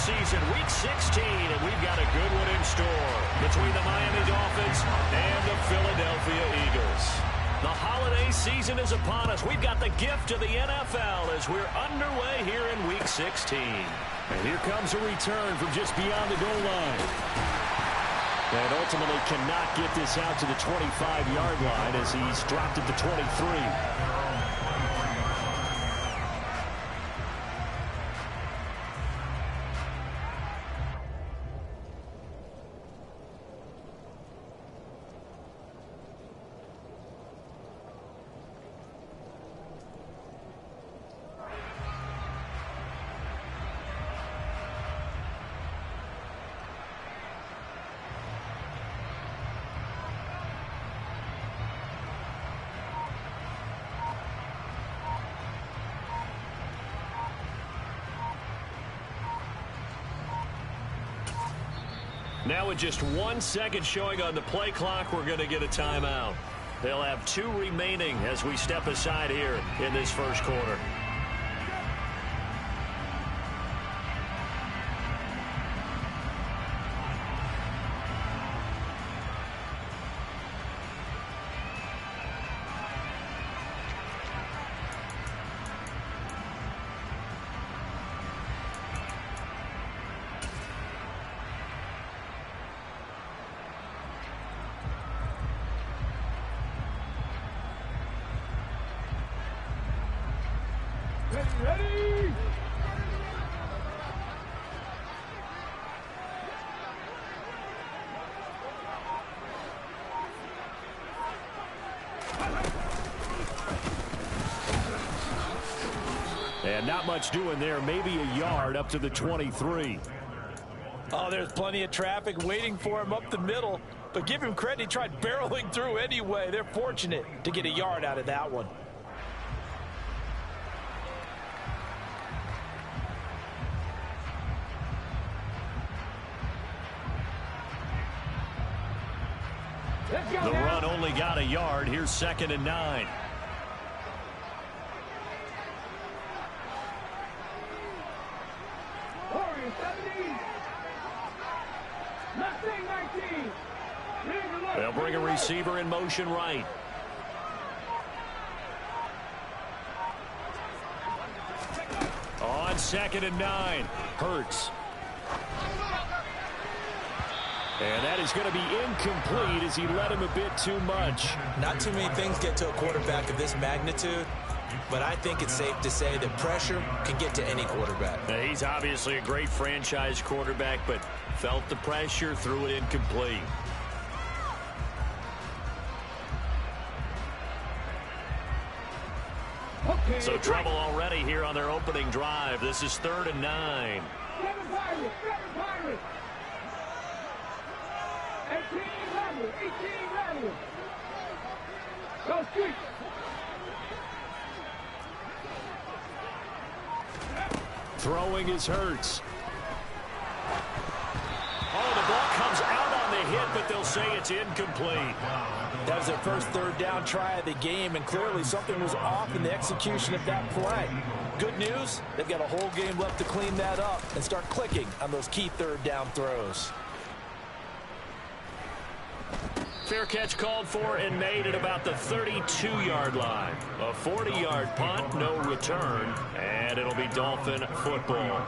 season, week 16, and we've got a good one in store between the Miami Dolphins and the Philadelphia Eagles. The holiday season is upon us. We've got the gift of the NFL as we're underway here in week 16. And here comes a return from just beyond the goal line. And ultimately cannot get this out to the 25-yard line as he's dropped it to 23. Now with just 1 second showing on the play clock, we're going to get a timeout. They'll have 2 remaining as we step aside here in this first quarter. Ready? And not much doing there. Maybe a yard up to the 23. Oh, there's plenty of traffic waiting for him up the middle. But give him credit, he tried barreling through anyway. They're fortunate to get a yard out of that one. The run only got a yard. Here's 2nd and 9. They'll bring a receiver in motion right. On 2nd and 9. Hurts. And that is going to be incomplete as he led him a bit too much. Not too many things get to a quarterback of this magnitude, but I think it's safe to say that pressure can get to any quarterback. Now, he's obviously a great franchise quarterback, but felt the pressure, threw it incomplete. Okay, So trouble already here on their opening drive. This is 3rd and 9. 18-11. Go street. Throwing is Hurts. Oh, the ball comes out on the hit, but they'll say it's incomplete. That was their first 3rd down try of the game, and clearly something was off in the execution of that play. Good news, they've got a whole game left to clean that up and start clicking on those key 3rd down throws. Fair catch called for and made at about the 32-yard line. A 40-yard punt, no return, and it'll be Dolphin football.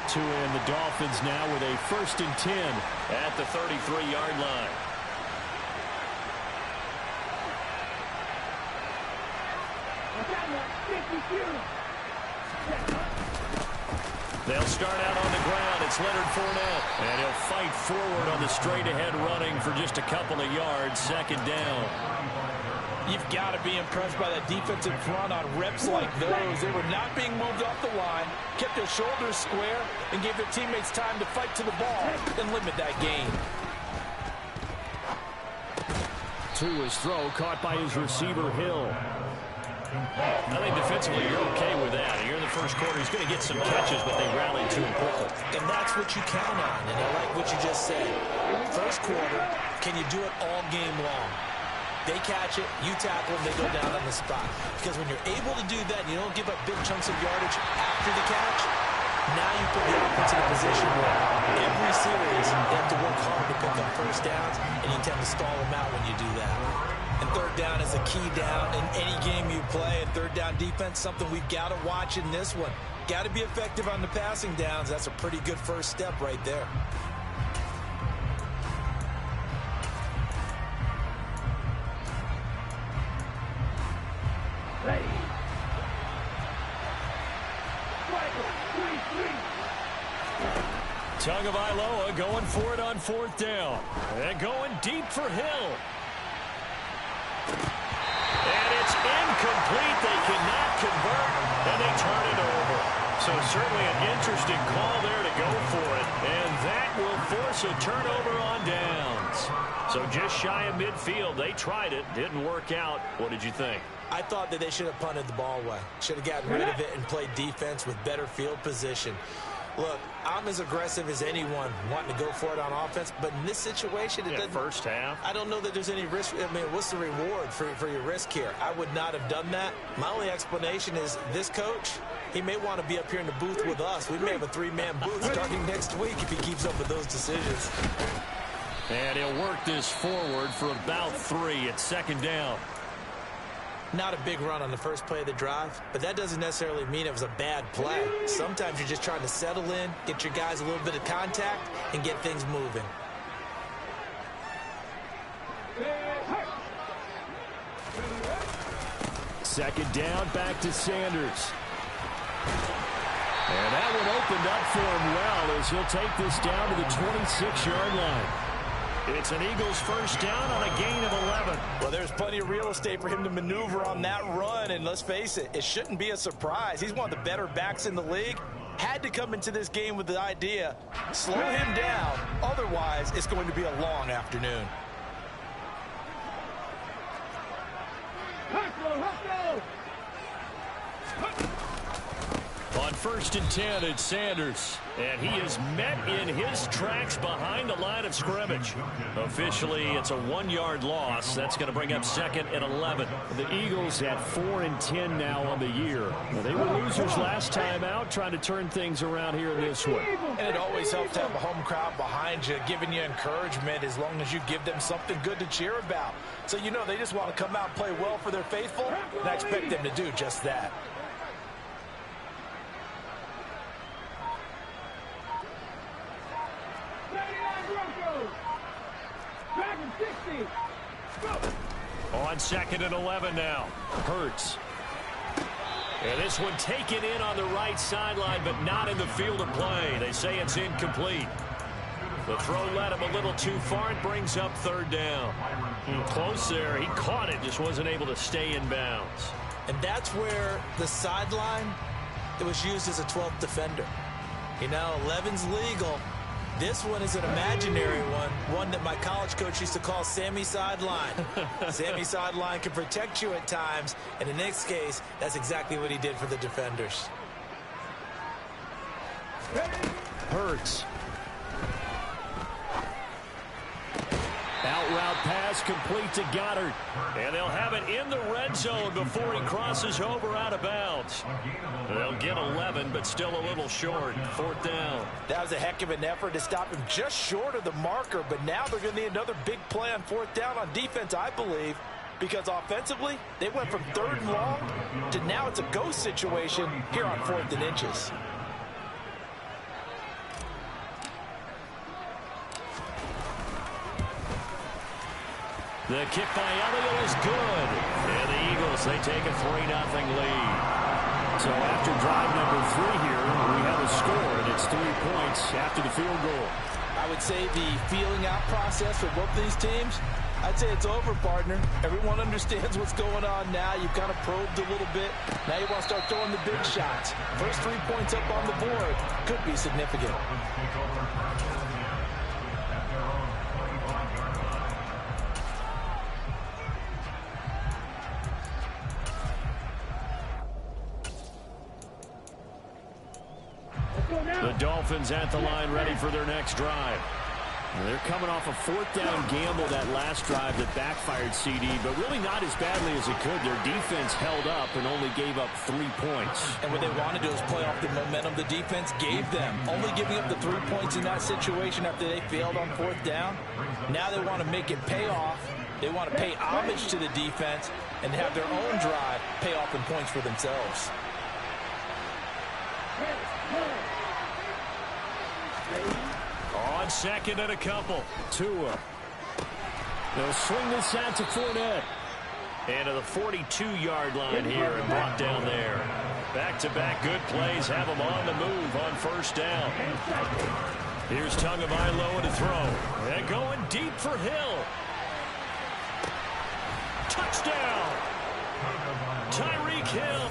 To end the Dolphins now with a 1st and 10 at the 33-yard line. They'll start out on the ground. It's Leonard Fournette. And he'll fight forward on the straight-ahead running for just a couple of yards. 2nd down. You've got to be impressed by that defensive front on reps like those. They were not being moved off the line, kept their shoulders square, and gave their teammates time to fight to the ball and limit that gain. To his throw, caught by his receiver, Hill. I think defensively you're okay with that. You're in the first quarter. He's going to get some catches, but they rallied to him quickly. And that's what you count on, and I like what you just said. First quarter, can you do it all game long? They catch it, you tackle them, they go down on the spot. Because when you're able to do that, and you don't give up big chunks of yardage after the catch, now you put the offense in a position where every series they have to work hard to pick up first downs, and you tend to stall them out when you do that. And third down is a key down in any game you play. And third down defense, something we've got to watch in this one. Got to be effective on the passing downs. That's a pretty good first step right there. Ready. Tagovailoa going for it on fourth down. And going deep for Hill. And it's incomplete. They cannot convert, and they turn it over. So certainly an interesting call there to go for it. And that will force a turnover on downs. So just shy of midfield. They tried it. Didn't work out. What did you think? I thought that they should have punted the ball away. Should have gotten rid of it and played defense with better field position. Look, I'm as aggressive as anyone wanting to go for it on offense, but in this situation, it doesn't. First half. I don't know that there's any risk. I mean, what's the reward for your risk here? I would not have done that. My only explanation is this coach, he may want to be up here in the booth with us. We may have a three-man booth starting next week if he keeps up with those decisions. And he'll work this forward for about 3. It's second down. Not a big run on the first play of the drive, but that doesn't necessarily mean it was a bad play. Sometimes you're just trying to settle in, get your guys a little bit of contact, and get things moving. Second down, back to Sanders. And that one opened up for him well as he'll take this down to the 26-yard line. It's an Eagles first down on a gain of 11. Well, there's plenty of real estate for him to maneuver on that run, and let's face it, it shouldn't be a surprise. He's one of the better backs in the league. Had to come into this game with the idea, slow him down, otherwise it's going to be a long afternoon. On first and 10, it's Sanders. And he is met in his tracks behind the line of scrimmage. Officially, it's a 1-yard loss. That's going to bring up second and 11. The Eagles at 4-10 now on the year. Well, they were losers last time out, trying to turn things around here in this one. And it always helps to have a home crowd behind you, giving you encouragement as long as you give them something good to cheer about. So you know they just want to come out and play well for their faithful, and I expect them to do just that. On second and 11 now. Hurts. And this one taken in on the right sideline, but not in the field of play. They say it's incomplete. The throw led him a little too far. It brings up third down. Close there. He caught it, just wasn't able to stay in bounds. And that's where the sideline, it was used as a 12th defender. You know, 11's legal. This one is an imaginary one that my college coach used to call Sammy Sideline. Sammy Sideline can protect you at times, and in this case, that's exactly what he did for the defenders. Hurts. Out route pass complete to Goddard. And they'll have it in the red zone before he crosses over out of bounds. They'll get 11, but still a little short. Fourth down. That was a heck of an effort to stop him just short of the marker, but now they're going to need another big play on fourth down on defense, I believe, because offensively, they went from 3rd and long to now it's a go situation here on 4th and inches. The kick by Elliott is good. And the Eagles, they take a 3-0 lead. So after drive number 3 here, we have a score, and it's 3 points after the field goal. I would say the feeling out process for both these teams, I'd say it's over, partner. Everyone understands what's going on now. You've kind of probed a little bit. Now you want to start throwing the big shots. First 3 points up on the board could be significant. The Dolphins at the line ready for their next drive. They're coming off a fourth down gamble that last drive that backfired, CD, but really not as badly as it could. Their defense held up and only gave up 3 points. And what they want to do is play off the momentum the defense gave them. Only giving up the 3 points in that situation after they failed on fourth down. Now they want to make it pay off. They want to pay homage to the defense and have their own drive pay off in points for themselves. On second and a couple. Tua. They'll swing this out to Fournette. And to the 42-yard line here and brought down there. Back-to-back good plays have them on the move on first down. Here's Tagovailoa to throw. And going deep for Hill. Touchdown. Tyreek Hill.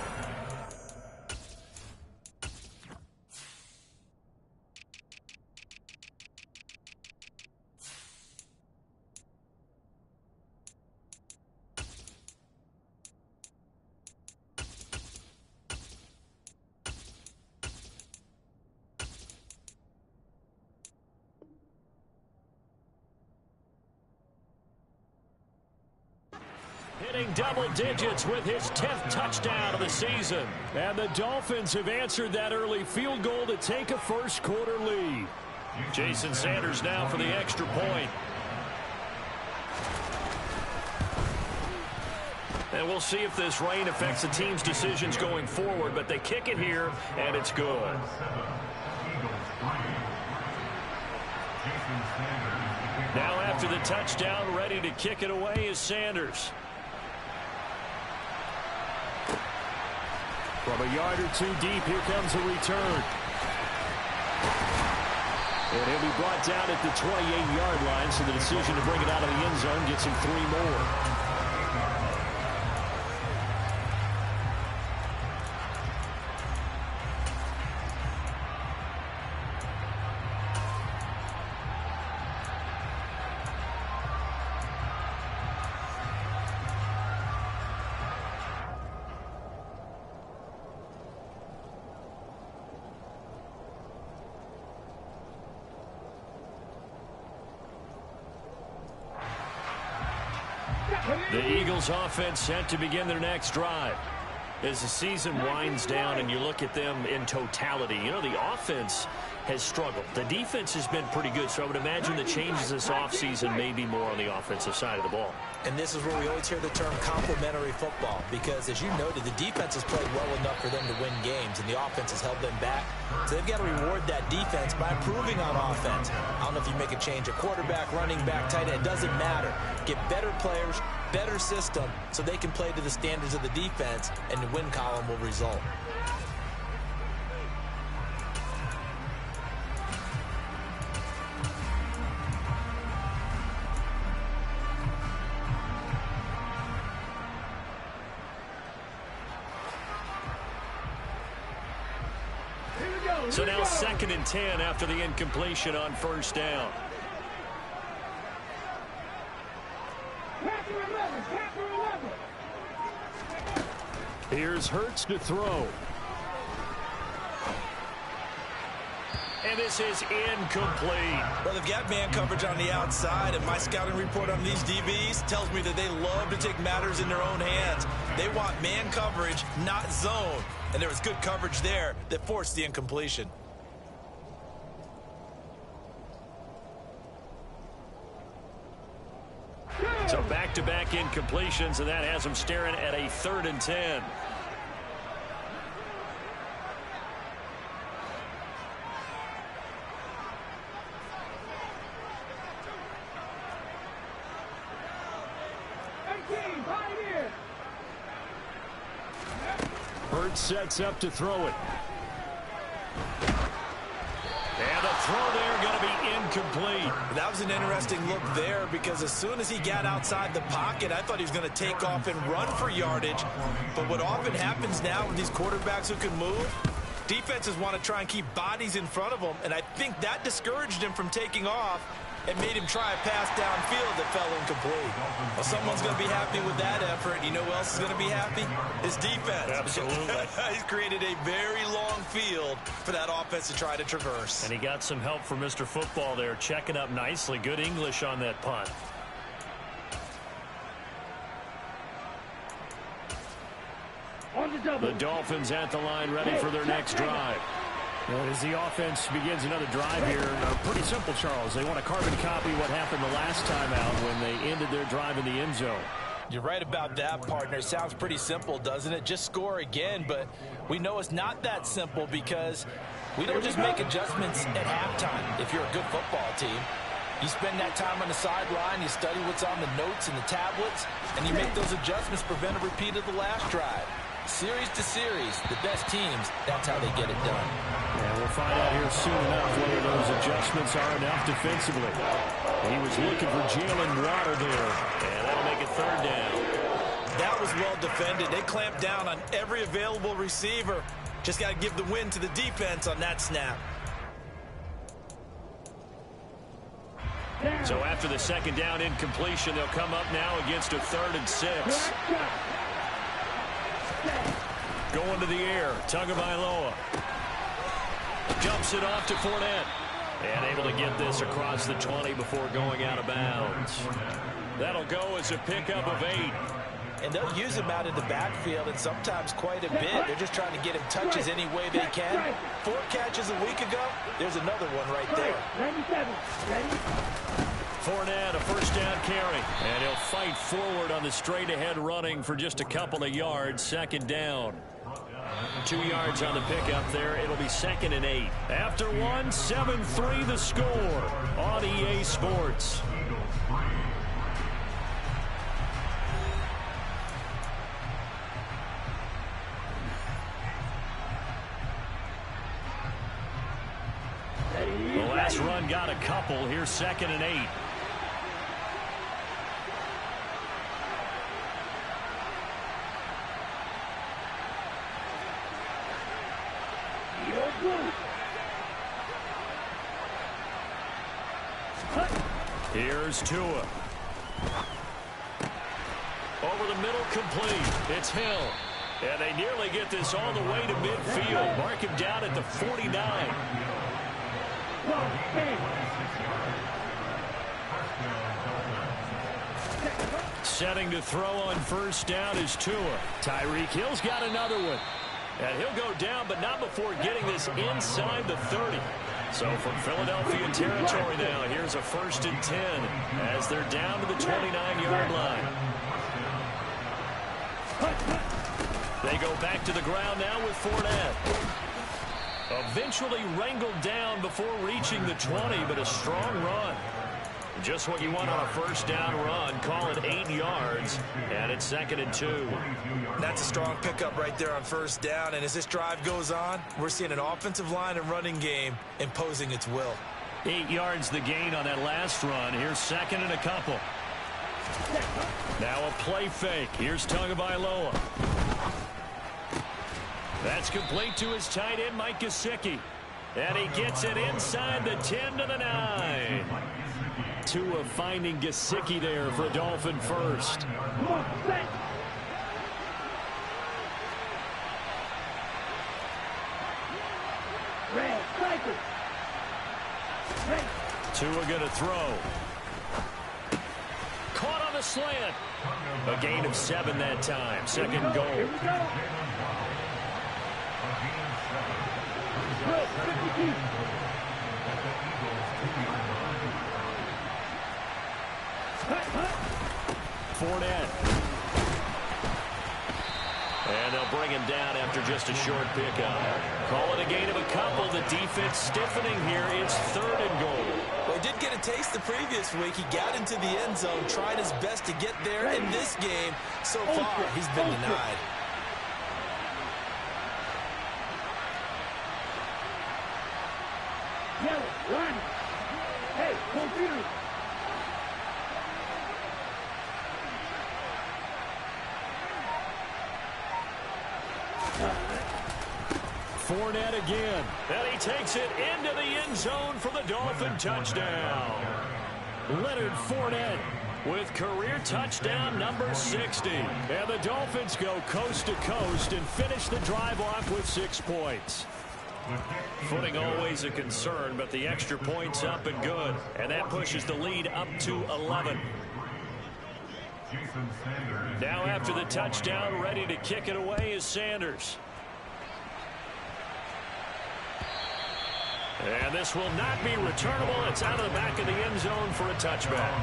Hitting double digits with his 10th touchdown of the season. And the Dolphins have answered that early field goal to take a first quarter lead. Jason Sanders now for the extra point. And we'll see if this rain affects the team's decisions going forward, but they kick it here, and it's good. Now after the touchdown, ready to kick it away is Sanders. From a yard or two deep, here comes a return. And he'll be brought down at the 28-yard line, so the decision to bring it out of the end zone gets him 3 more. The Eagles offense set to begin their next drive. As the season winds down and you look at them in totality, you know, the offense has struggled. The defense has been pretty good, so I would imagine the changes this offseason may be more on the offensive side of the ball. And this is where we always hear the term complementary football, because as you noted, the defense has played well enough for them to win games, and the offense has held them back. So they've got to reward that defense by improving on offense. I don't know if you make a change at quarterback, running back, tight end, it doesn't matter. Get better players, better system, so they can play to the standards of the defense, and the win column will result. So now 2nd and 10 after the incompletion on first down. Here's Hurts to throw. And this is incomplete. Well, they've got man coverage on the outside, and my scouting report on these DBs tells me that they love to take matters in their own hands. They want man coverage, not zone. And there was good coverage there that forced the incompletion. So back-to-back incompletions, and that has them staring at a 3rd and 10. Hurts sets up to throw it. And the throw there going to be incomplete. That was an interesting look there, because as soon as he got outside the pocket, I thought he was going to take off and run for yardage. But what often happens now with these quarterbacks who can move, defenses want to try and keep bodies in front of them, and I think that discouraged him from taking off. and made him try a pass downfield that fell incomplete. Well, someone's going to be happy with that effort. You know who else is going to be happy? His defense. Absolutely. He's created a very long field for that offense to try to traverse. And he got some help from Mr. Football there, checking up nicely. Good English on that punt. The Dolphins at the line, ready for their next drive. Well, as the offense begins another drive here, pretty simple, Charles. They want to carbon copy what happened the last time out when they ended their drive in the end zone. You're right about that, partner. Sounds pretty simple, doesn't it? Just score again, but we know it's not that simple because we don't just make adjustments at halftime if you're a good football team. You spend that time on the sideline, you study what's on the notes and the tablets, and you make those adjustments to prevent a repeat of the last drive. Series to series, the best teams, that's how they get it done. And we'll find out here soon enough whether those adjustments are enough defensively. He was looking for Jalen Waddle there, and that'll make it third down. That was well defended. They clamped down on every available receiver. Just got to give the win to the defense on that snap. So after the second down incompletion, they'll come up now against a 3rd and 6. Going to the air, Tagovailoa. Jumps it off to Fournette. And able to get this across the 20 before going out of bounds. That'll go as a pickup of 8. And they'll use him out in the backfield, and sometimes quite a bit. They're just trying to get him touches any way they can. 4 catches a week ago. There's another one right there. 97. Ready? Fournette, a first down carry. And he'll fight forward on the straight-ahead running for just a couple of yards. 2nd down. 2 yards on the pickup there. It'll be 2nd and 8. After one, 7-3 the score on EA Sports. The last run got a couple. Here's 2nd and 8. Here's Tua. Over the middle, complete. It's Hill. And they nearly get this all the way to midfield. Mark him down at the 49. Setting to throw on first down is Tua. Tyreek Hill's got another one. And he'll go down, but not before getting this inside the 30. So from Philadelphia territory now, here's a 1st and 10 as they're down to the 29-yard line. They go back to the ground now with Fournette. Eventually wrangled down before reaching the 20, but a strong run. Just what you want on a first down run. Call it 8 yards, and it's 2nd and 2. That's a strong pickup right there on first down, and as this drive goes on, we're seeing an offensive line and running game imposing its will. 8 yards the gain on that last run. Here's 2nd and a couple. Now a play fake. Here's Tagovailoa. That's complete to his tight end, Mike Gesicki. And he gets it inside the 10 to the 9. Tua finding Gesicki there for a Dolphin first. Tua going to throw. Caught on the slant. A gain of 7 that time. 2nd goal. 52. Fournette. And they'll bring him down after just a short pickup. Call it a gain of a couple. The defense stiffening here. It's 3rd and goal. Well, he did get a taste the previous week. He got into the end zone, tried his best to get there. In this game, so far, he's been denied. Yellow, run. Hey, computer. Fournette again. And he takes it into the end zone for the Dolphin touchdown. Leonard Fournette with career touchdown number 60. And the Dolphins go coast to coast and finish the drive off with 6 points. Footing always a concern, but the extra points up and good. And that pushes the lead up to 11. Now after the touchdown, ready to kick it away is Sanders. And this will not be returnable. It's out of the back of the end zone for a touchback.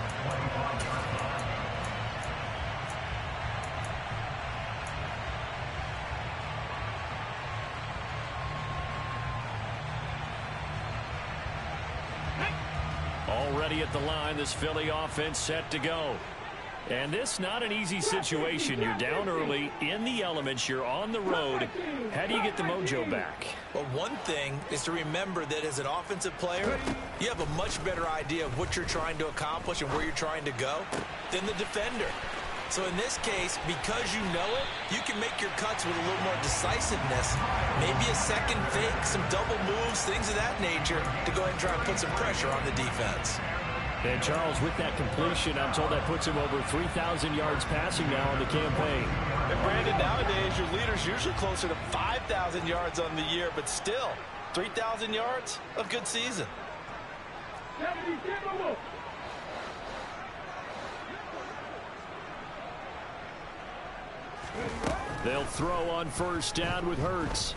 Already at the line, this Philly offense set to go. And this not an easy situation. You're down early, in the elements, you're on the road. How do you get the mojo back? Well, one thing is to remember that as an offensive player, you have a much better idea of what you're trying to accomplish and where you're trying to go than the defender. So in this case, because you know it, you can make your cuts with a little more decisiveness. Maybe a second fake, some double moves, things of that nature to go ahead and try and put some pressure on the defense. And Charles, with that completion, I'm told that puts him over 3,000 yards passing now on the campaign. And Brandon, nowadays your leader's usually closer to 5,000 yards on the year, but still, 3,000 yards, a good season. They'll throw on first down with Hurts.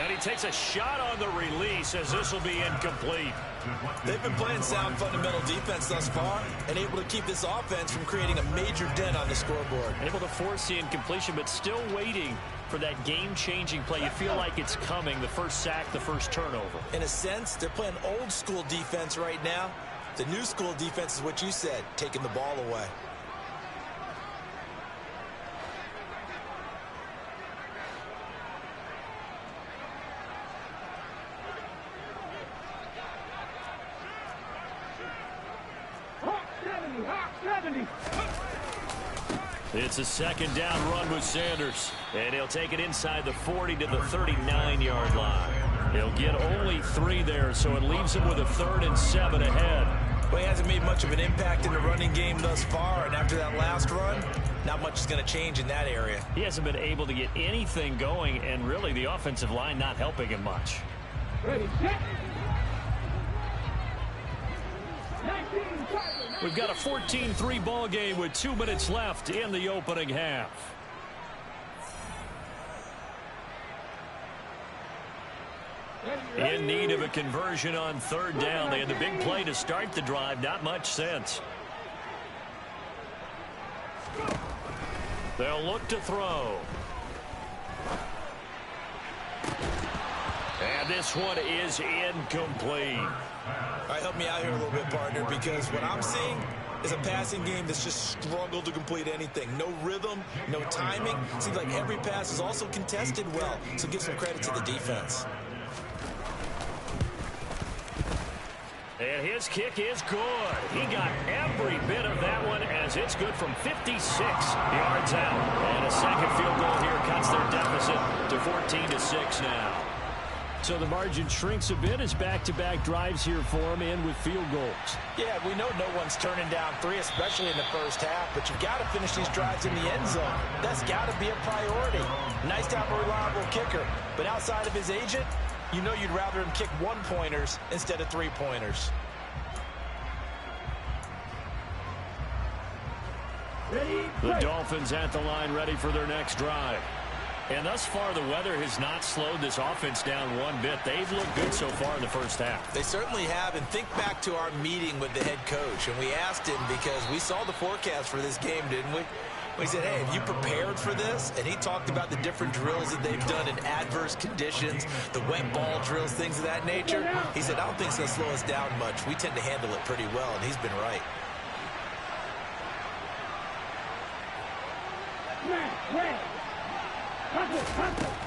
And he takes a shot on the release as this will be incomplete. They've been playing sound fundamental defense thus far and able to keep this offense from creating a major dent on the scoreboard. Able to force the incompletion, but still waiting for that game-changing play. You feel like it's coming, the first sack, the first turnover. In a sense, they're playing old-school defense right now. The new-school defense is what you said, taking the ball away. It's a second down run with Sanders. And he'll take it inside the 40 to the 39-yard line. He'll get only 3 there, so it leaves him with a 3rd and 7 ahead. Well, he hasn't made much of an impact in the running game thus far, and after that last run, not much is going to change in that area. He hasn't been able to get anything going, and really the offensive line not helping him much. Ready, set. We've got a 14-3 ball game with 2 minutes left in the opening half. In need of a conversion on 3rd down. They had the big play to start the drive. Not much sense. They'll look to throw. And this one is incomplete. All right, help me out here a little bit, partner, because what I'm seeing is a passing game that's just struggled to complete anything. No rhythm, no timing. Seems like every pass is also contested well, so give some credit to the defense. And his kick is good. He got every bit of that one as it's good from 56 yards out. And a second field goal here cuts their deficit to 14-6 now. So the margin shrinks a bit as back-to-back drives here for him in with field goals. Yeah, we know no one's turning down 3, especially in the first half, but you've got to finish these drives in the end zone. That's got to be a priority. Nice to have a reliable kicker, but outside of his agent, you know you'd rather him kick 1-pointers instead of 3-pointers. The Dolphins at the line ready for their next drive. And thus far, the weather has not slowed this offense down one bit. They've looked good so far in the first half. They certainly have, and think back to our meeting with the head coach, and we asked him because we saw the forecast for this game, didn't we? We said, hey, have you prepared for this? And he talked about the different drills that they've done in adverse conditions, the wet ball drills, things of that nature. He said, I don't think it's going to slow us down much. We tend to handle it pretty well, and he's been right.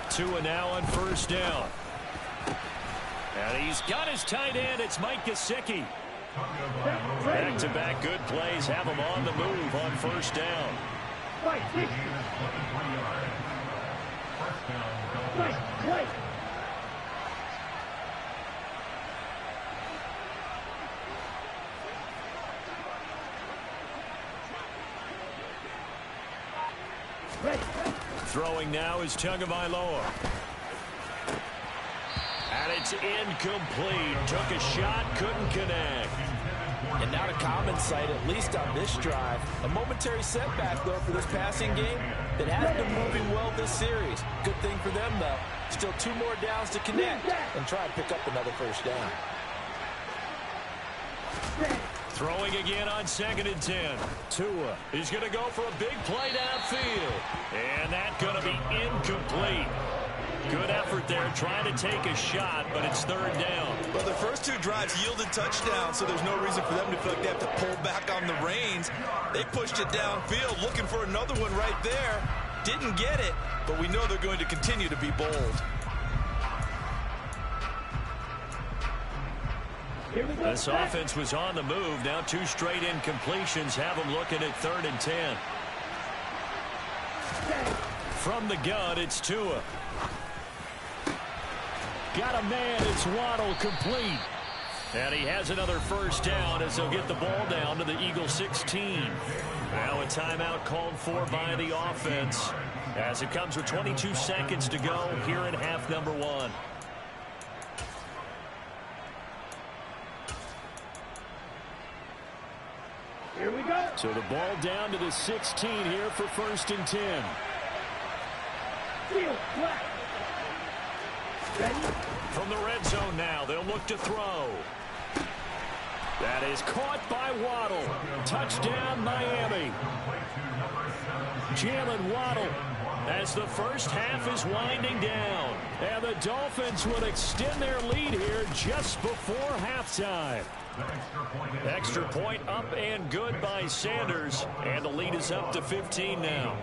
Tua now on first down. And he's got his tight end. It's Mike Gesicki. Back-to-back good plays have him on the move on first down. Ready. Throwing now is Tagovailoa. And it's incomplete. Took a shot, couldn't connect. And not a common sight, at least on this drive. A momentary setback, though, for this passing game that has been moving well this series. Good thing for them, though. Still 2 more downs to connect and try and pick up another first down. Throwing again on 2nd and 10. Tua is going to go for a big play downfield. And that's going to be incomplete. Good effort there trying to take a shot, but it's 3rd down. Well, their first 2 drives yielded touchdowns, so there's no reason for them to feel like they have to pull back on the reins. They pushed it downfield, looking for another one right there. Didn't get it, but we know they're going to continue to be bold. This offense was on the move. Now 2 straight incompletions have them looking at 3rd and 10. From the gun, it's Tua. Got a man, it's Waddle, complete. And he has another first down as they'll get the ball down to the Eagles 16. Now a timeout called for by the offense as it comes with 22 seconds to go here in half number 1. Here we go. So the ball down to the 16 here for 1st and 10. Field, flat. Ready. From the red zone now, they'll look to throw. That is caught by Waddle. Touchdown, Miami. Jalen Waddle as the first half is winding down. And the Dolphins would extend their lead here just before halftime. Extra point up and good by Sanders. And the lead is up to 15 now.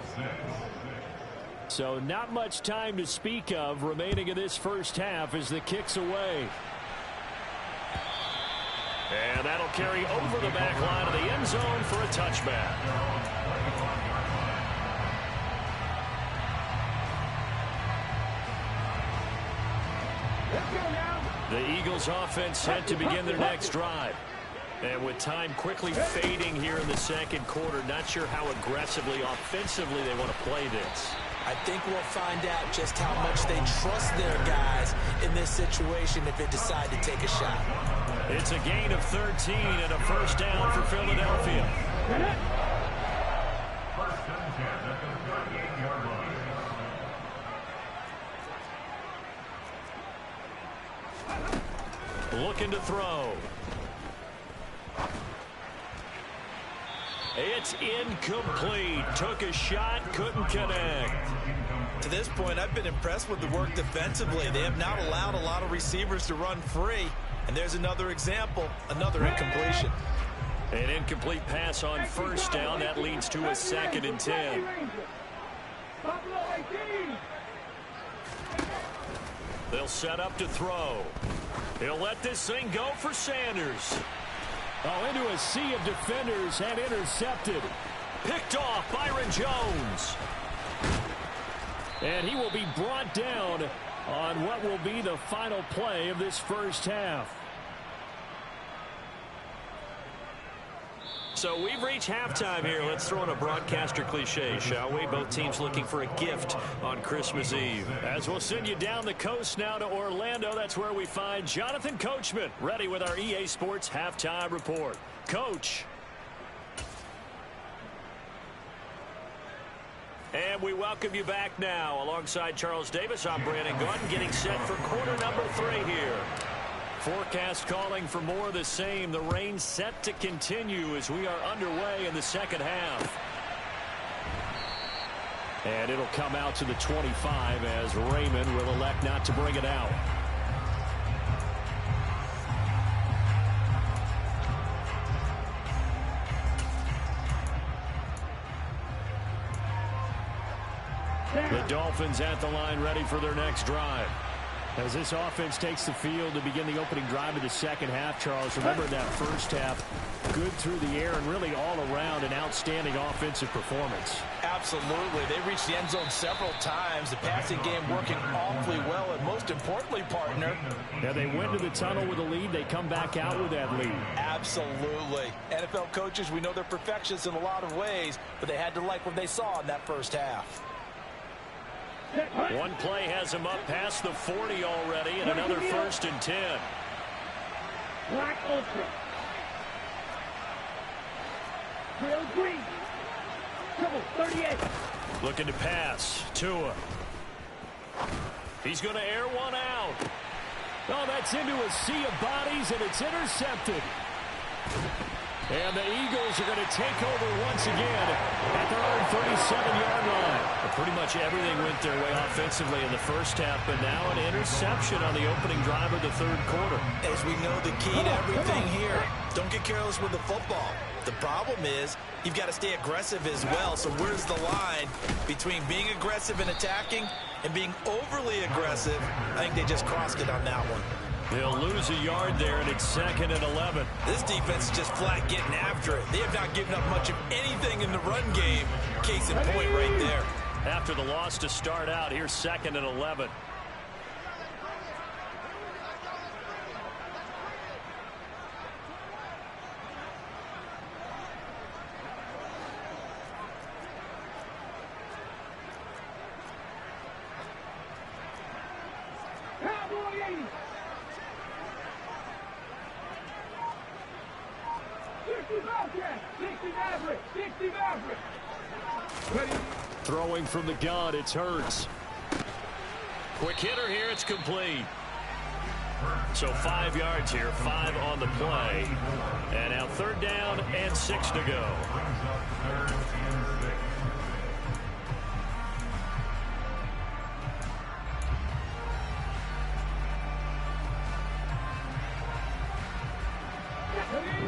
So not much time to speak of remaining in this first half as the kick's away. And that'll carry over the back line of the end zone for a touchback. Let's go now. The Eagles offense set to begin their next drive. And with time quickly fading here in the 2nd quarter, not sure how aggressively, offensively they want to play this. I think we'll find out just how much they trust their guys in this situation if they decide to take a shot. It's a gain of 13 and a first down for Philadelphia. Looking to throw. It's incomplete. Took a shot, couldn't connect. To this point, I've been impressed with the work defensively. They have not allowed a lot of receivers to run free. And there's another example, another incompletion. An incomplete pass on first down. That leads to a 2nd and 10. They'll set up to throw. He'll let this thing go for Sanders. Oh, into a sea of defenders and intercepted. Picked off Byron Jones. And he will be brought down on what will be the final play of this first half. So we've reached halftime here. Let's throw in a broadcaster cliche, shall we? Both teams looking for a gift on Christmas Eve. As we'll send you down the coast now to Orlando, that's where we find Jonathan Coachman, ready with our EA Sports Halftime Report. Coach. And we welcome you back now. Alongside Charles Davis, I'm Brandon Gordon, getting set for quarter number 3 here. Forecast calling for more of the same. The rain set to continue as we are underway in the 2nd half. And it'll come out to the 25 as Raymond will elect not to bring it out. The Dolphins at the line ready for their next drive. As this offense takes the field to begin the opening drive of the second half, Charles, remember that first half, good through the air and really all around an outstanding offensive performance. Absolutely. They reached the end zone several times. The passing game working awfully well, and most importantly, partner. Yeah, they went to the tunnel with a lead. They come back out with that lead. Absolutely. NFL coaches, we know they're perfectionists in a lot of ways, but they had to like what they saw in that first half. One play has him up past the 40 already, and another 1st and 10. Black Ultra. Real green. Triple 38. Looking to pass. Tua. He's going to air one out. Oh, that's into a sea of bodies, and it's intercepted. And the Eagles are going to take over once again at their own 37-yard line. But pretty much everything went their way offensively in the first half, but now an interception on the opening drive of the third quarter. As we know, the key to everything here, don't get careless with the football. The problem is you've got to stay aggressive as well. So where's the line between being aggressive and attacking and being overly aggressive? I think they just crossed it on that one. They'll lose a yard there, and it's 2nd and 11. This defense is just flat getting after it. They have not given up much of anything in the run game. Case in point right there. After the loss to start out, here's 2nd and 11. Throwing from the gun, it's Hurts. Quick hitter here, it's complete. So 5 yards here, 5 on the play. And now 3rd down and 6 to go.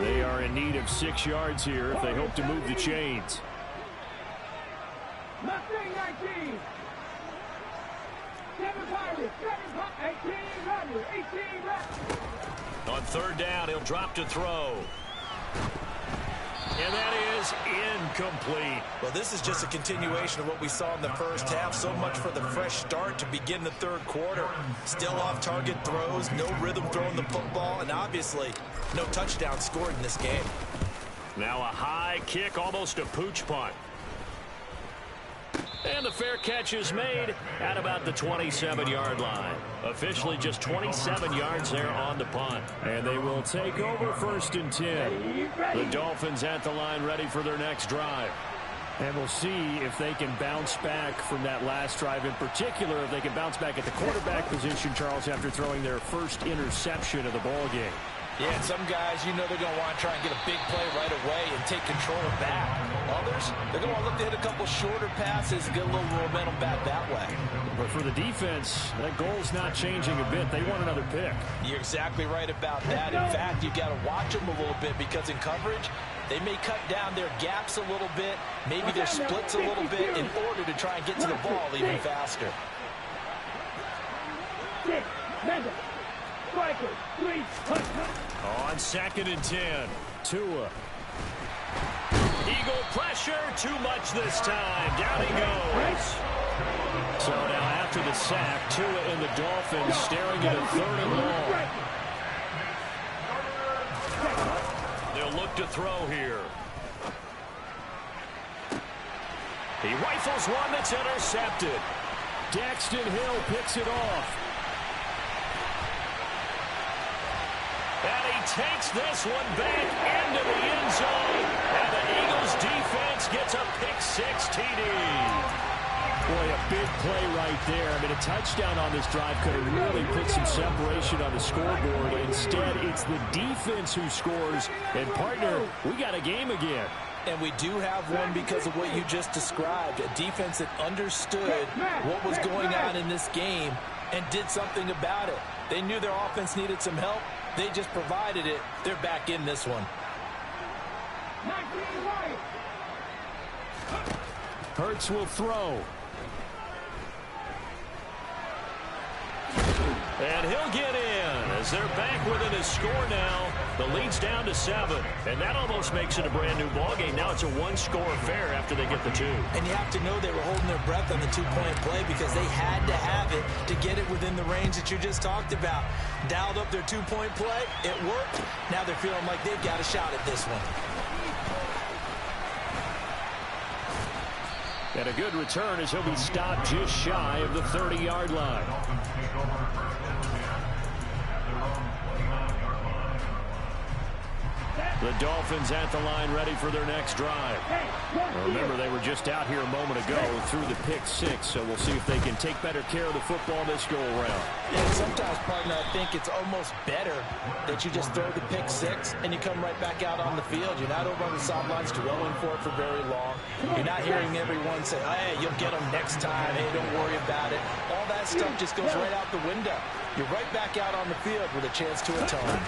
They are in need of 6 yards here if they hope to move the chains. Mustang 19. 7 Pirates. 18 Rattler. 18 Rattler. On 3rd down, he'll drop to throw. And that is incomplete. Well, this is just a continuation of what we saw in the first half. So much for the fresh start to begin the third quarter. Still off-target throws, no rhythm throwing the football, and obviously no touchdown scored in this game. Now a high kick, almost a pooch punt. And the fair catch is made at about the 27-yard line. Officially just 27 yards there on the punt. And they will take over 1st and 10. The Dolphins at the line ready for their next drive. And we'll see if they can bounce back from that last drive. In particular, if they can bounce back at the quarterback position, Charles, after throwing their first interception of the ball game. Yeah, and some guys, you know they're going to want to try and get a big play right away and take control back. Others, they're going to want to look to hit a couple shorter passes and get a little momentum back that way. But for the defense, that goal's not changing a bit. They want another pick. You're exactly right about that. In fact, you've got to watch them a little bit because in coverage, they may cut down their gaps a little bit, maybe their splits a little bit in order to try and get to the ball even faster. On 2nd and 10, Tua. Eagle pressure, too much this time. Down he goes. So now after the sack, Tua and the Dolphins staring at a 3rd and long. They'll look to throw here. He rifles one that's intercepted. Daxton Hill picks it off. And he takes this one back into the end zone. And the Eagles defense gets a pick-6 TD. Boy, a big play right there. I mean, a touchdown on this drive could have really put some separation on the scoreboard. Instead, it's the defense who scores. And, partner, we got a game again. And we do have one because of what you just described. A defense that understood what was going on in this game and did something about it. They knew their offense needed some help. They just provided it. They're back in this one. Hurts will throw. And he'll get in as they're back within his score now. The lead's down to 7. And that almost makes it a brand new ballgame. Now it's a one-score affair after they get the 2. And you have to know they were holding their breath on the two-point play because they had to have it to get it within the range that you just talked about. Dialed up their two-point play. It worked. Now they're feeling like they've got a shot at this one. And a good return as he'll be stopped just shy of the 30-yard line. The Dolphins at the line ready for their next drive. Remember, they were just out here a moment ago through the pick 6, so we'll see if they can take better care of the football this go-around. Yeah, sometimes, partner, I think it's almost better that you just throw the pick 6 and you come right back out on the field. You're not over on the sidelines dwelling for it for very long. You're not hearing everyone say, hey, you'll get them next time. Hey, don't worry about it. All that stuff just goes right out the window. You're right back out on the field with a chance to atone.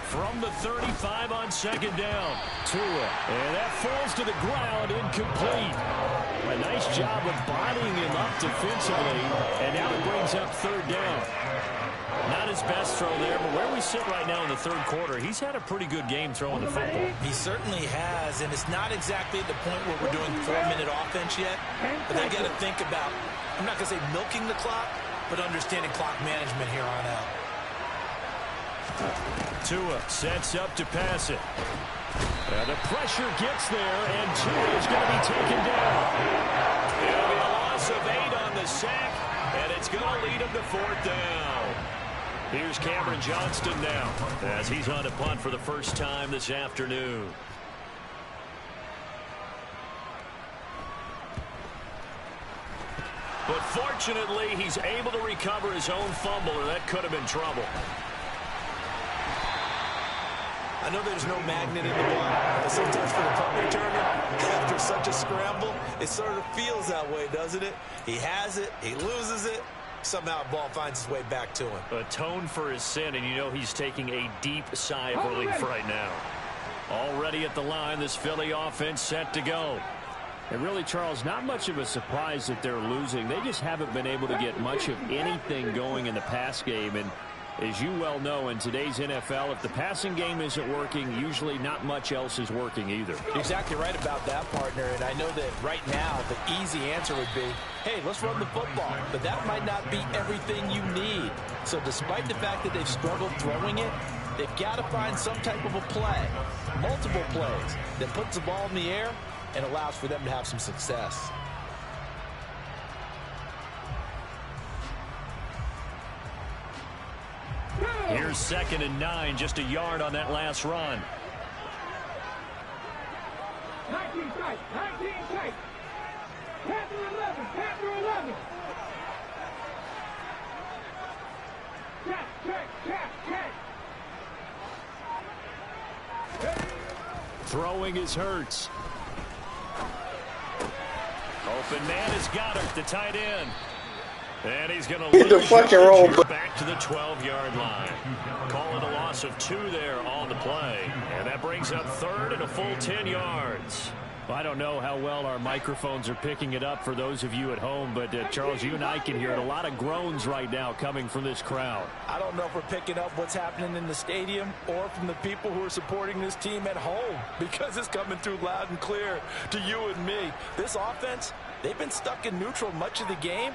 From the 35 on second down. Tua. And that falls to the ground, incomplete. A nice job of bodying him up defensively. And now it brings up third down. Not his best throw there, but where we sit right now in the third quarter, he's had a pretty good game throwing the football. He certainly has, and it's not exactly at the point where we're doing 4-minute offense yet. But they got to think about, I'm not going to say milking the clock, but understanding clock management here on out. Tua sets up to pass it. The pressure gets there, and Tua is going to be taken down. It'll be a loss of 8 on the sack, and it's going to lead him to fourth down. Here's Cameron Johnston now as he's on a punt for the first time this afternoon. But fortunately, he's able to recover his own fumble, or that could have been trouble. I know there's no magnet in the ball, but sometimes for the punt returner, after such a scramble, it sort of feels that way, doesn't it? He has it, he loses it, somehow the ball finds its way back to him. Atone for his sin, and you know he's taking a deep sigh of relief right now. Already at the line, this Philly offense set to go. And really, Charles, not much of a surprise that they're losing. They just haven't been able to get much of anything going in the pass game. And as you well know, in today's NFL, if the passing game isn't working, usually not much else is working either. Exactly right about that, partner. And I know that right now the easy answer would be, hey, let's run the football. But that might not be everything you need. So despite the fact that they've struggled throwing it, they've got to find some type of a play, multiple plays, that puts the ball in the air and allows for them to have some success. Here's 2nd and 9, just a yard on that last run. 19 tight, 19 tight. Panther 11, Panther 11. Check. Throwing is Hurts. Open man has got it, the tight end. And he's going to hit the fucking roll back to the 12-yard line. Call it a loss of 2 there on the play. And that brings up third and a full 10 yards. Well, I don't know how well our microphones are picking it up for those of you at home, but Charles, you and I can hear it. A lot of groans right now coming from this crowd. I don't know if we're picking up what's happening in the stadium or from the people who are supporting this team at home, because it's coming through loud and clear to you and me. This offense, they've been stuck in neutral much of the game.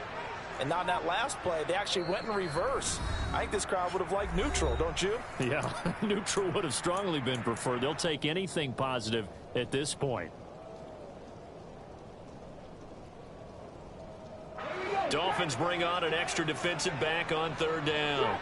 And on that last play, they actually went in reverse. I think this crowd would have liked neutral, don't you? Yeah, neutral would have strongly been preferred. They'll take anything positive at this point. Dolphins bring on an extra defensive back on third down.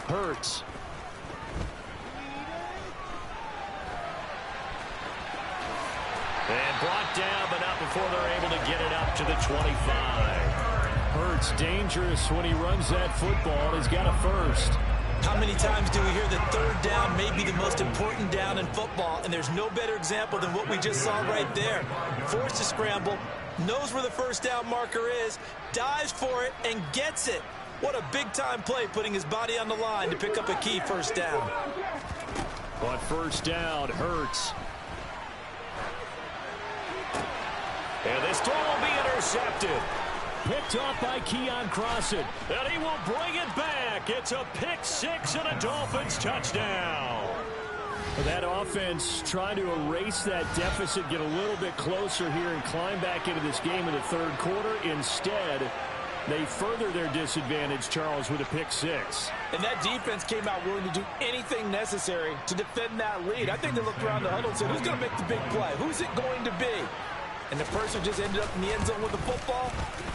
Hurts. And brought down, but not before they're able to get it up to the 25. Hurts dangerous when he runs that football. He's got a first. How many times do we hear that third down may be the most important down in football, and there's no better example than what we just saw right there. Forced to scramble, knows where the first down marker is, dives for it, and gets it. What a big-time play, putting his body on the line to pick up a key first down. But first down, Hurts. And this throw will be intercepted. Picked off by Keon Crossan. And he will bring it back. It's a pick six and a Dolphins touchdown. That offense trying to erase that deficit, get a little bit closer here and climb back into this game in the third quarter. Instead, they further their disadvantage, Charles, with a pick six. And that defense came out willing to do anything necessary to defend that lead. I think they looked around the huddle and said, who's going to make the big play? Who's it going to be? And the person just ended up in the end zone with the football.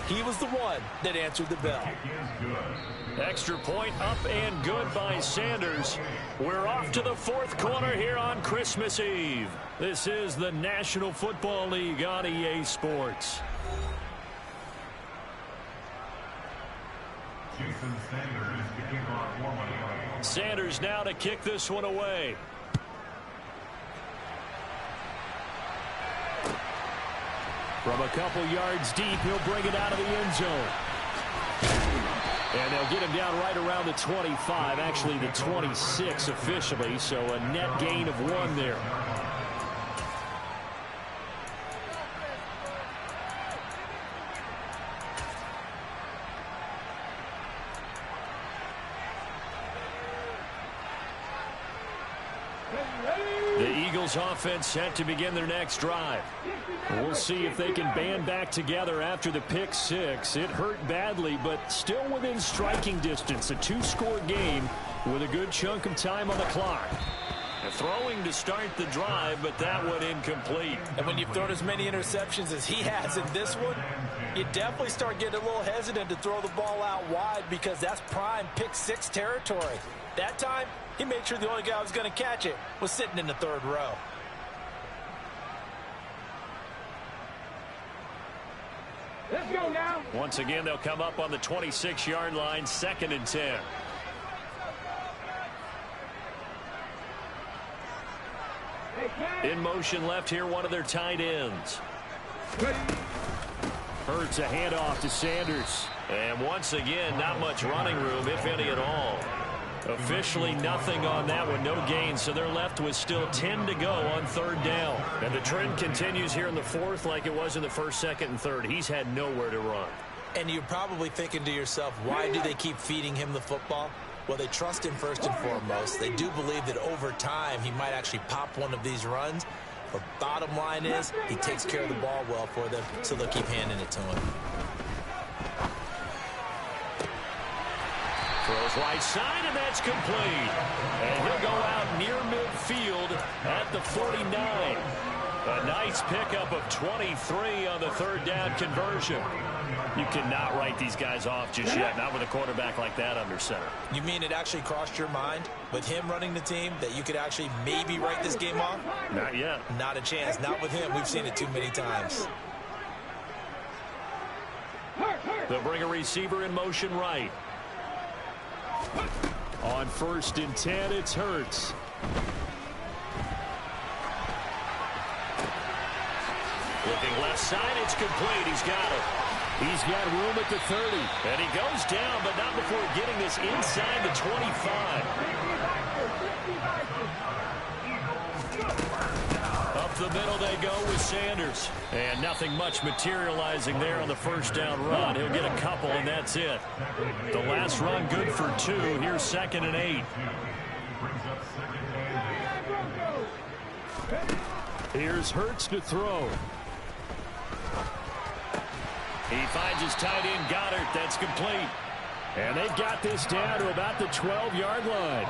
He was the one that answered the bell. Extra point up and good by Sanders. We're off to the fourth quarter here on Christmas Eve. This is the National Football League on EA Sports. Sanders now to kick this one away. From a couple yards deep, he'll bring it out of the end zone. And they'll get him down right around the 25, actually the 26 officially, so a net gain of 1 there. The Eagles offense set to begin their next drive. We'll see if they can band back together after the pick six. It hurt badly, but still within striking distance. A 2-score game with a good chunk of time on the clock. Throwing to start the drive, but that one incomplete. And when you've thrown as many interceptions as he has in this one, you definitely start getting a little hesitant to throw the ball out wide because that's prime pick six territory. That time, he made sure the only guy who was going to catch it was sitting in the third row. Let's go now. Once again, they'll come up on the 26-yard line, 2nd and 10. In motion left here, one of their tight ends. Hurts a handoff to Sanders. And once again, not much running room, if any at all. Officially nothing on that one, no gain, so they're left with still 10 to go on third down. And the trend continues here in the fourth like it was in the first, second, and third. He's had nowhere to run. And you're probably thinking to yourself, why do they keep feeding him the football? Well, they trust him first and foremost. They do believe that over time he might actually pop one of these runs. But bottom line is he takes care of the ball well for them, so they'll keep handing it to him. Throws right side, and that's complete. And he'll go out near midfield at the 49. A nice pickup of 23 on the third down conversion. You cannot write these guys off just yet, not with a quarterback like that under center. You mean it actually crossed your mind with him running the team that you could actually maybe write this game off? Not yet. Not a chance. Not with him. We've seen it too many times. They'll bring a receiver in motion right. On 1st and 10, it's Hurts. Looking left side, it's complete. He's got it. He's got room at the 30. And he goes down, but not before getting this inside the 25. Up the middle they go with Sanders. And nothing much materializing there on the first down run. He'll get a couple, and that's it. The last run good for 2. Here's 2nd and 8. Here's Hurts to throw. He finds his tight end, Goddard. That's complete. And they've got this down to about the 12-yard line.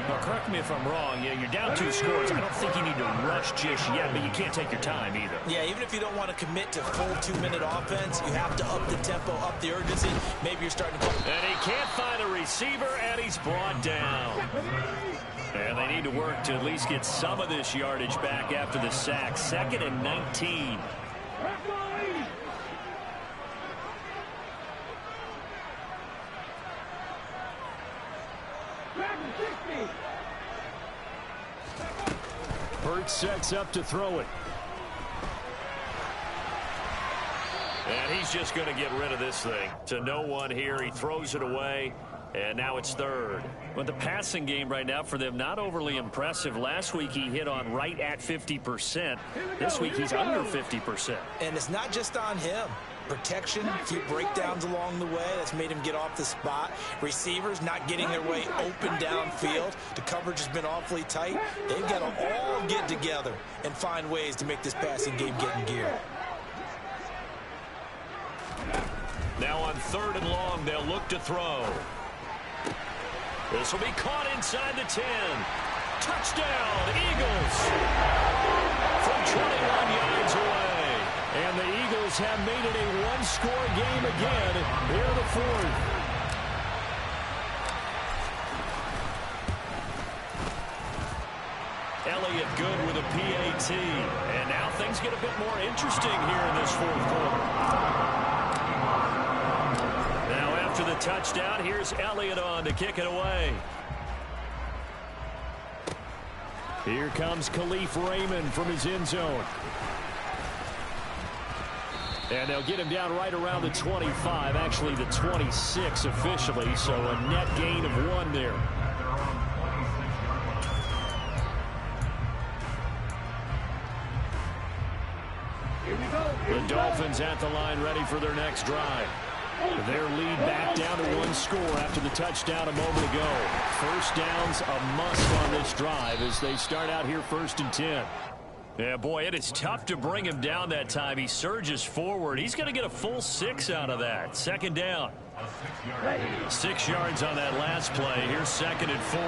Now, correct me if I'm wrong. Yeah, you're down 2 scores. I don't think you need to rush just yet, but you can't take your time either. Yeah, even if you don't want to commit to full 2-minute offense, you have to up the tempo, up the urgency. Maybe you're starting to... And he can't find a receiver, and he's brought down. And they need to work to at least get some of this yardage back after the sack. 2nd and 19. 60. Burt sets up to throw it. And he's just going to get rid of this thing. To no one here. He throws it away. And now it's third. But the passing game right now for them, not overly impressive. Last week he hit on right at 50%. This week he's under 50%. And it's not just on him. Protection, a few breakdowns along the way. That's made him get off the spot. Receivers not getting their way open downfield. The coverage has been awfully tight. They've got to all get together and find ways to make this passing game get in gear. Now on third and long, they'll look to throw. This will be caught inside the 10. Touchdown, Eagles! From 21 yards away. And the Eagles have made it a one-score game again here in the fourth. Elliott good with a PAT. And now things get a bit more interesting here in this fourth quarter. Now after the touchdown, here's Elliott on to kick it away. Here comes Khalif Raymond from his end zone. And they'll get him down right around the 25, actually the 26 officially, so a net gain of 1 there. The Dolphins at the line ready for their next drive. Their lead back down to 1 score after the touchdown a moment ago. First down's a must on this drive as they start out here 1st and 10. Yeah, boy, it is tough to bring him down that time. He surges forward. He's going to get a full 6 out of that. 2nd down. 6 yards on that last play. Here's 2nd and 4.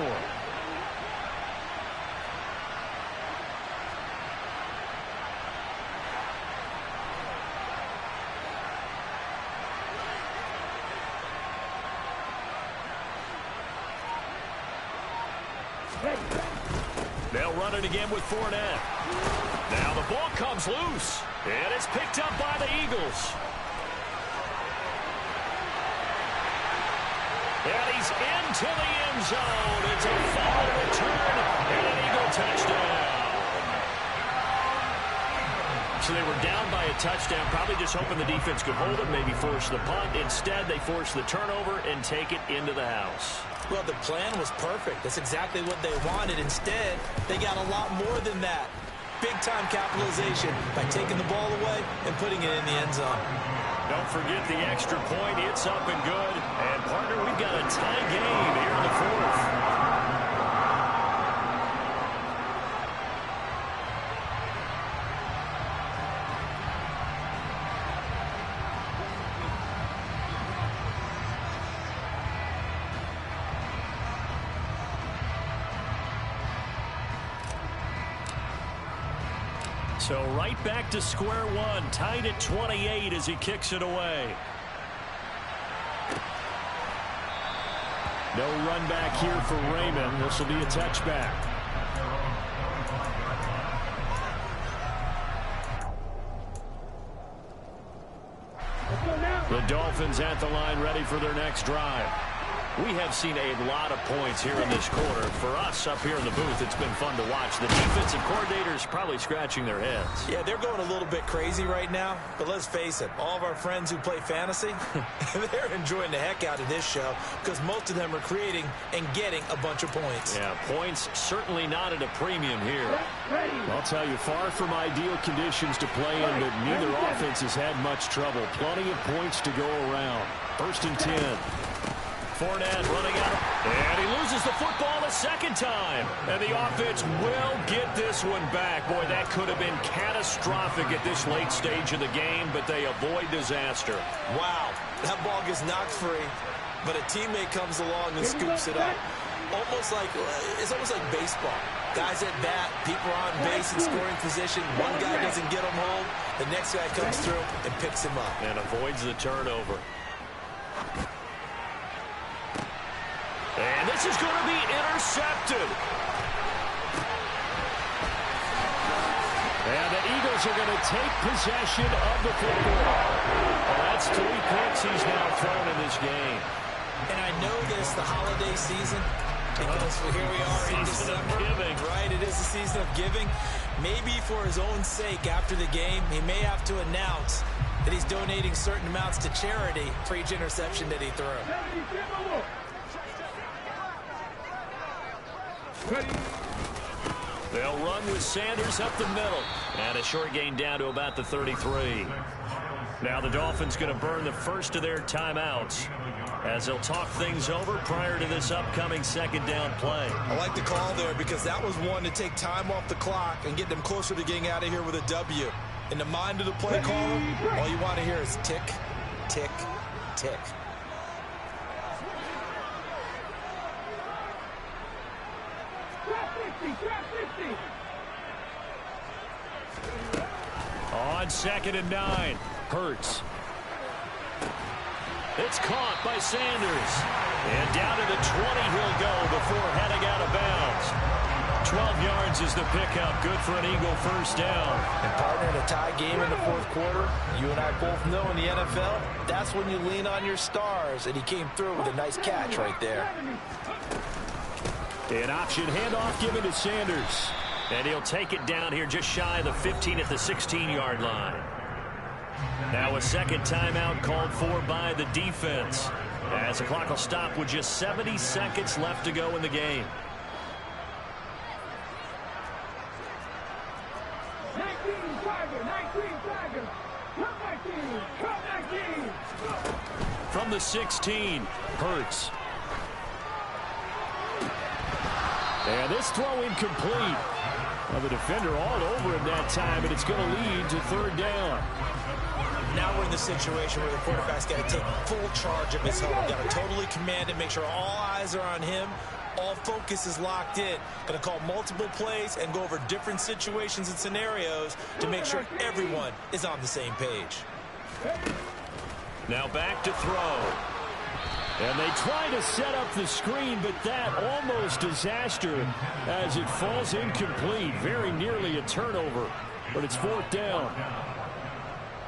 They'll run it again with Fournette. Now the ball comes loose. And it's picked up by the Eagles. And he's into the end zone. It's a fumble return and an Eagle touchdown. So they were down by a touchdown, probably just hoping the defense could hold it, maybe force the punt. Instead, they force the turnover and take it into the house. Well, the plan was perfect. That's exactly what they wanted. Instead, they got a lot more than that. Big-time capitalization by taking the ball away and putting it in the end zone. Don't forget the extra point. It's up and good. And, partner, we've got a tie game here in the fourth. So right back to square one, tied at 28 as he kicks it away. No run back here for Raymond. This will be a touchback. The Dolphins at the line ready for their next drive. We have seen a lot of points here in this quarter. For us up here in the booth, it's been fun to watch. The defensive coordinators probably scratching their heads. Yeah, they're going a little bit crazy right now. But let's face it, all of our friends who play fantasy, they're enjoying the heck out of this show because most of them are creating and getting a bunch of points. Yeah, points certainly not at a premium here. I'll tell you, far from ideal conditions to play in, but neither offense has had much trouble. Plenty of points to go around. 1st and 10. Fournette running out, and he loses the football a second time. And the offense will get this one back. Boy, that could have been catastrophic at this late stage of the game, but they avoid disaster. Wow, that ball gets knocked free, but a teammate comes along and scoops it up. It's almost like baseball. Guys at bat, people are on base in scoring position. One guy doesn't get him home, the next guy comes through and picks him up. And avoids the turnover. And this is going to be intercepted. And the Eagles are going to take possession of the football. Well, that's 3 picks he's now thrown in this game. And I know this, the holiday season, because here we are in December. Right, it is the season of giving. Maybe for his own sake after the game, he may have to announce that he's donating certain amounts to charity for each interception that he threw. They'll run with Sanders up the middle. And a short gain down to about the 33. Now the Dolphins going to burn the first of their timeouts as they'll talk things over prior to this upcoming second down play. I like the call there because that was one to take time off the clock and get them closer to getting out of here with a W. In the mind of the play caller, all you want to hear is tick, tick, tick. On 2nd and 9, Hurts. It's caught by Sanders. And down to the 20 he'll go before heading out of bounds. 12 yards is the pickup. Good for an Eagle first down. And partner, in a tie game in the fourth quarter, you and I both know in the NFL, that's when you lean on your stars. And he came through with a nice catch right there. An option handoff given to Sanders. And he'll take it down here just shy of the 15 at the 16-yard line. Now a second timeout called for by the defense, as the clock will stop with just 70 seconds left to go in the game. 19 Tiger. Come 19. From the 16, Hurts. And this throw incomplete. Well, the defender all over him that time, and it's going to lead to third down. Now we're in the situation where the quarterback's got to take full charge of his home. Got to totally command it, make sure all eyes are on him. All focus is locked in. Going to call multiple plays and go over different situations and scenarios to make sure everyone is on the same page. Now back to throw. And they try to set up the screen, but that almost disaster as it falls incomplete. Very nearly a turnover, but it's fourth down.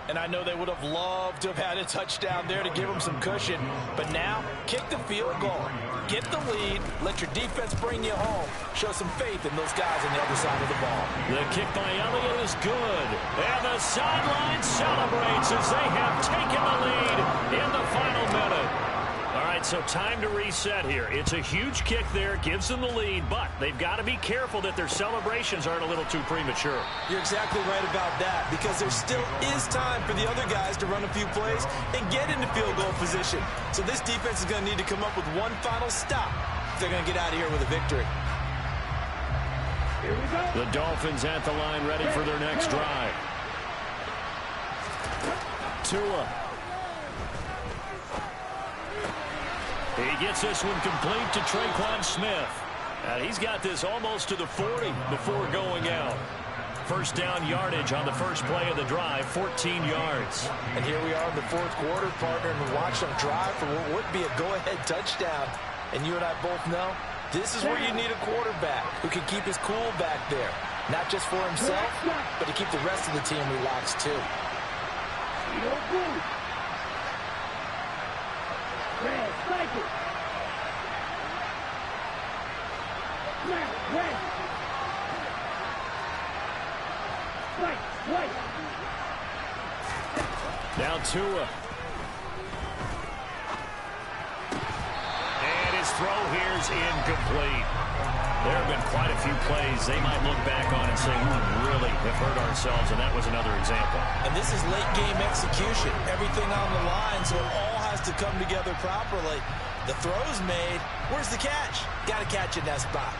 And I know they would have loved to have had a touchdown there to give them some cushion. But now, kick the field goal. Get the lead. Let your defense bring you home. Show some faith in those guys on the other side of the ball. The kick by Elliott is good. And the sideline celebrates as they have taken the lead in the final minute. All right, so time to reset here. It's a huge kick there, gives them the lead, but they've got to be careful that their celebrations aren't a little too premature. You're exactly right about that, because there still is time for the other guys to run a few plays and get into field goal position. So this defense is going to need to come up with one final stop if they're going to get out of here with a victory. Here we go. The Dolphins at the line ready for their next drive. Tua. He gets this one complete to Traquan Smith. And he's got this almost to the 40 before going out. First down yardage on the first play of the drive, 14 yards. And here we are in the fourth quarter, partner, and watch them drive for what would be a go-ahead touchdown. And you and I both know this is where you need a quarterback who can keep his cool back there. Not just for himself, but to keep the rest of the team relaxed too. Now Tua. And his throw here is incomplete. There have been quite a few plays they might look back on and say, we really have hurt ourselves, and that was another example. And this is late game execution. Everything on the line, so it all has to come together properly. The throw's made. Where's the catch? Got to catch in that spot.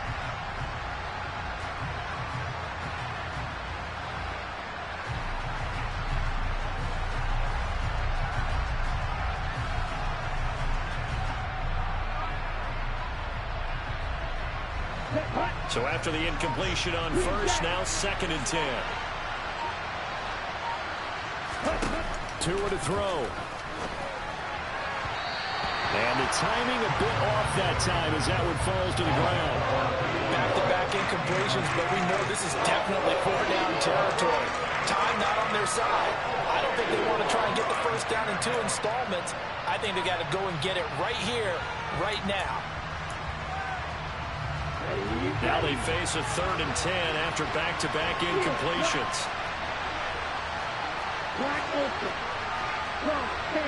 So after the incompletion on first, now 2nd and 10. Tua to throw. And the timing a bit off that time as that one falls to the ground. Back-to-back incompletions, but we know this is definitely four-down territory. Time not on their side. I don't think they want to try and get the first down in 2 installments. I think they got to go and get it right here, right now. Now they face a 3rd and 10 after back-to-back incompletions. Wide open. Wrong, 10.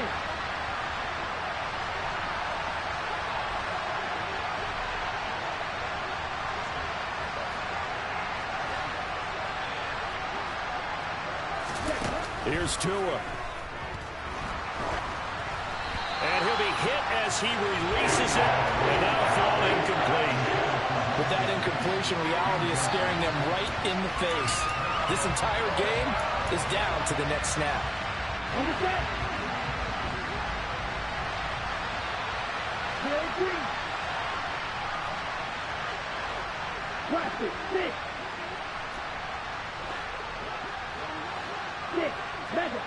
Here's Tua. And he'll be hit as he releases it. And now throw incomplete. With that incompletion, reality is staring them right in the face. This entire game is down to the next snap. On the set. Play 3. Watch it. 6. 6. Better.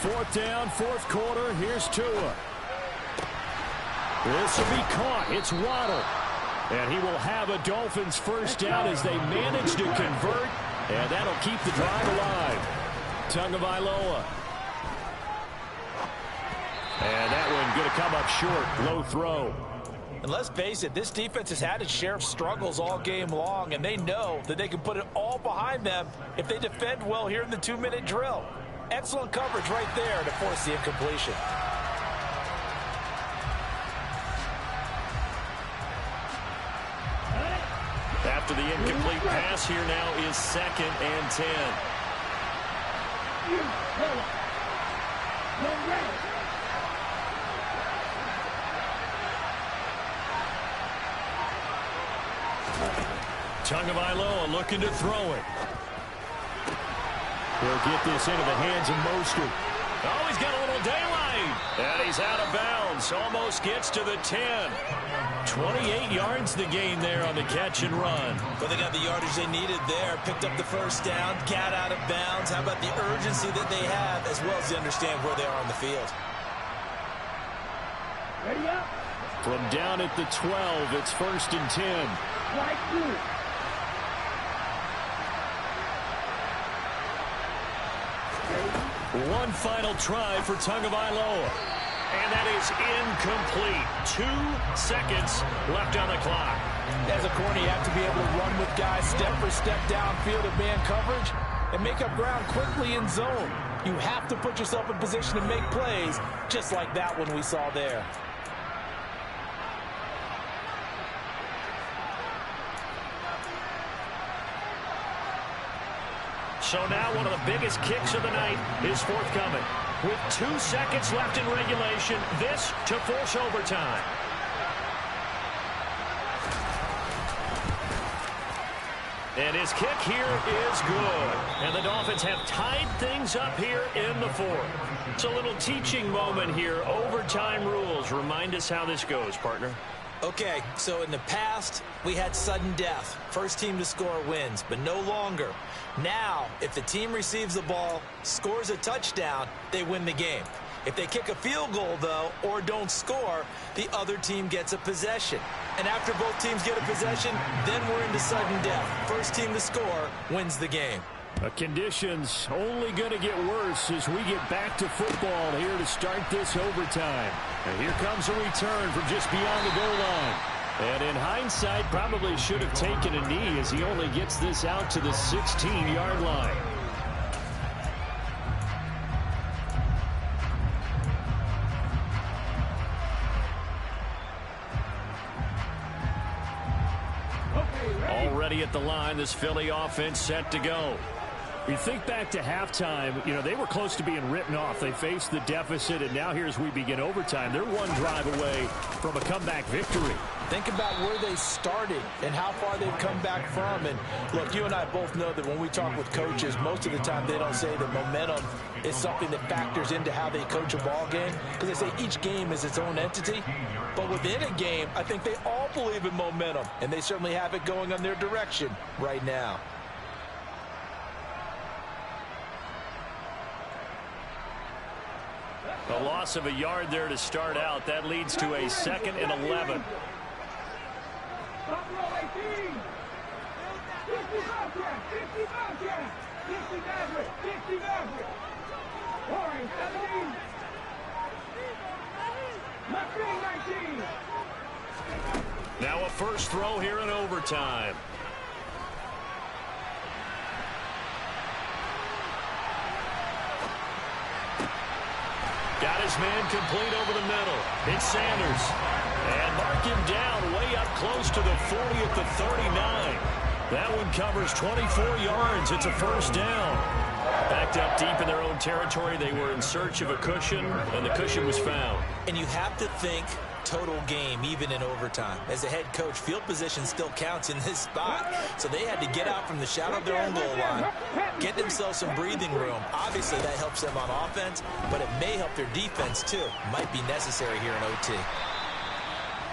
Fourth down, 4th quarter. Here's Tua. This will be caught. It's Waddle. And he will have a Dolphins first down as they manage to convert. And that'll keep the drive alive. Tagovailoa. And that one going to come up short. Low throw. And let's face it, this defense has had its share of struggles all game long, and they know that they can put it all behind them if they defend well here in the 2-minute drill. Excellent coverage right there to force the incompletion. After the incomplete pass, here now is 2nd and 10. Tagovailoa looking to throw it. He'll get this into the hands of Mostert. Oh, he's got a little daylight. And he's out of bounds. Almost gets to the 10. 28 yards the gain there on the catch and run. Well, they got the yardage they needed there. Picked up the first down, got out of bounds. How about the urgency that they have, as well as they understand where they are on the field. Ready up. From down at the 12, it's 1st and 10. Right through. One final try for Tagovailoa. And that is incomplete. 2 seconds left on the clock. As a corner, you have to be able to run with guys step for step downfield in man coverage and make up ground quickly in zone. You have to put yourself in position to make plays, just like that one we saw there. So now one of the biggest kicks of the night is forthcoming. With 2 seconds left in regulation, this to force overtime. And his kick here is good. And the Dolphins have tied things up here in the 4th. It's a little teaching moment here. Overtime rules. Remind us how this goes, partner. Okay, so in the past, we had sudden death. First team to score wins, but no longer. Now, if the team receives the ball, scores a touchdown, they win the game. If they kick a field goal, though, or don't score, the other team gets a possession. And after both teams get a possession, then we're into sudden death. First team to score wins the game. The conditions only going to get worse as we get back to football here to start this overtime. And here comes a return from just beyond the goal line. And in hindsight, probably should have taken a knee as he only gets this out to the 16-yard line. Already at the line, this Philly offense set to go. You think back to halftime, they were close to being written off. They faced the deficit, and now here as we begin overtime, they're one drive away from a comeback victory. Think about where they started and how far they've come back from. And look, you and I both know that when we talk with coaches, most of the time they don't say that momentum is something that factors into how they coach a ball game, because they say each game is its own entity. But within a game, I think they all believe in momentum, and they certainly have it going on their direction right now. A loss of a yard there to start out. That leads to a 2nd and 11. first throw here in overtime. Got his man complete over the middle. It's Sanders. And mark him down way up close to the 40 at the 39. That one covers 24 yards. It's a first down. Backed up deep in their own territory. They were in search of a cushion, and the cushion was found. And you have to think total game, even in overtime. As a head coach, field position still counts in this spot. So they had to get out from the shadow of their own goal line, get themselves some breathing room. Obviously, that helps them on offense, but it may help their defense, too. Might be necessary here in OT.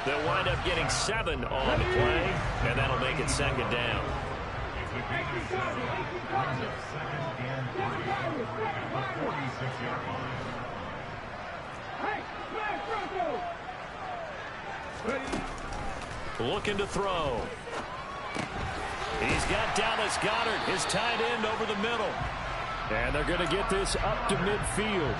They'll wind up getting 7 on the play, and that'll make it second down. Looking to throw. He's got Dallas Goedert, his tight end, over the middle. And they're going to get this up to midfield.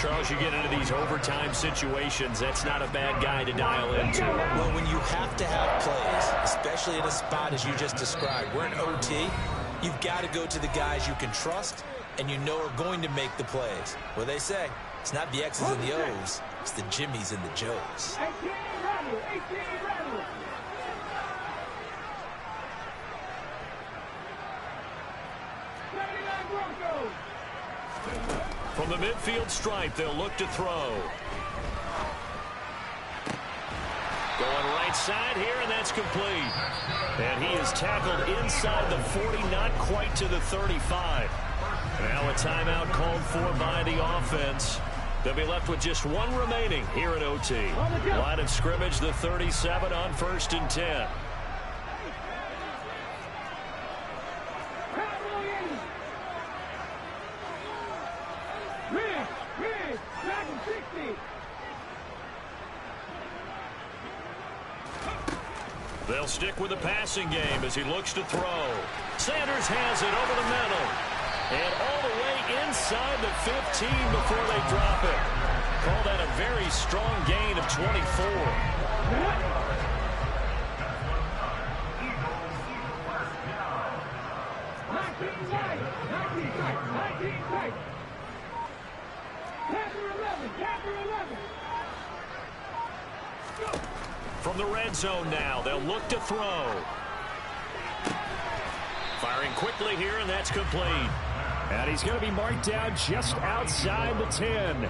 Charles, you get into these overtime situations, that's not a bad guy to dial into. Well, when you have to have plays, especially in a spot as you just described, we're in OT, you've got to go to the guys you can trust and you know are going to make the plays. What they say, it's not the X's and the O's, it's the Jimmies and the Joes. 18 rattle. From the midfield stripe, they'll look to throw. Going right side here, and that's complete. And he is tackled inside the 40, not quite to the 35. Now a timeout called for by the offense. They'll be left with just 1 remaining here at OT. Line of scrimmage, the 37 on 1st and 10. They'll stick with the passing game as he looks to throw. Sanders has it over the middle. And all the way inside the 15 before they drop it. Call that a very strong gain of 24. From the red zone now, they'll look to throw. Firing quickly here, and that's complete. And he's going to be marked down just outside the 10.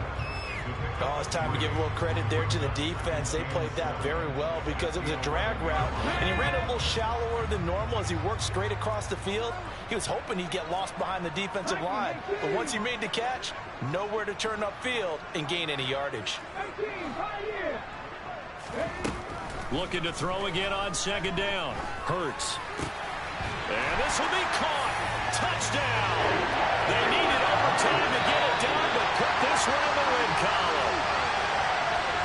Oh, it's time to give a little credit there to the defense. They played that very well because it was a drag route, and he ran a little shallower than normal as he worked straight across the field. He was hoping he'd get lost behind the defensive line, but once he made the catch, nowhere to turn upfield and gain any yardage. Looking to throw again on 2nd down. Hurts. And this will be caught. Touchdown.